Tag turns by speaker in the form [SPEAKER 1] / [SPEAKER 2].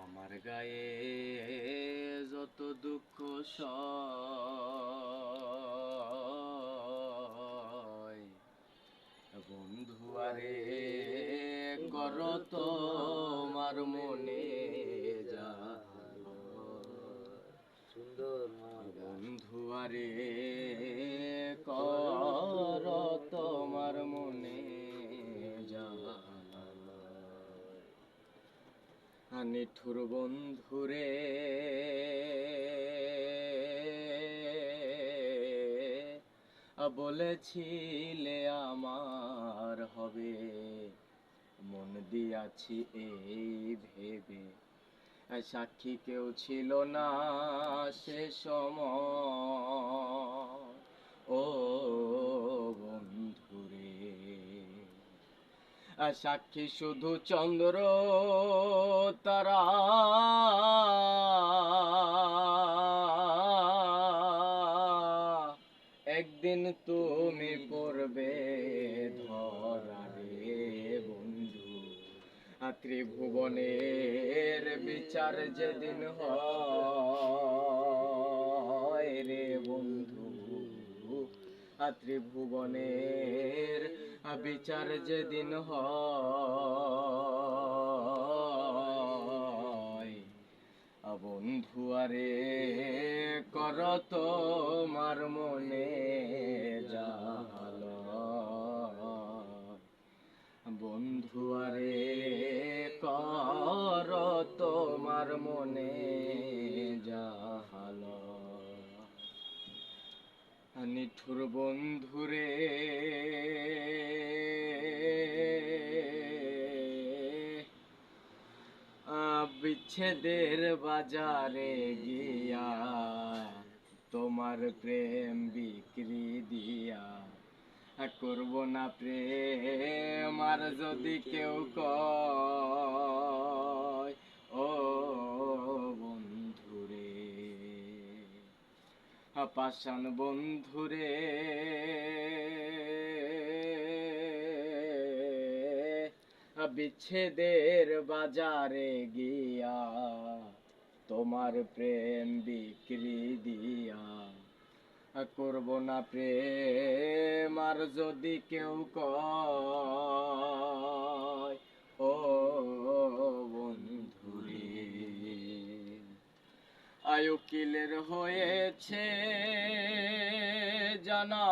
[SPEAKER 1] আমার গায়ে যত দুঃখ সয় বন্ধু আরে কর তোমার মনে যা
[SPEAKER 2] সুন্দর
[SPEAKER 1] বন্ধু আরে কর তোমার মনে যা নিঠুর বন্ধুরে বলেছিলে আমার হবে, মন দিয়াছি এই ভেবে সাক্ষী কেউ ছিল না সে সময়। ও বন্ধুরে সাক্ষী শুধু চন্দ্র তারা, একদিন তুমি পড়বে ধরা রে বন্ধু। ত্রিভুবনের বিচার যেদিন হয় রে বন্ধু, ত্রিভুবনের বিচার যেদিন হয় বন্ধু আরে কর তোমার মনে জাল। বন্ধু আরে কর তোমার মনে জাল। নিঠুর বন্ধুরে বিচ্ছেদের বাজারে গিয়া তোমার প্রেম বিক্রি দিয়া করব না প্রেম আর যদি কেউ কয় ও বন্ধুরে। পাষাণ বন্ধুরে বিচ্ছেদের বাজারে গিয়া তোমার প্রেম বিক্রি দিয়া করব না প্রেম আর যদি কেউ কয় ও বন্ধুরে। উকিলের হয়েছে জানা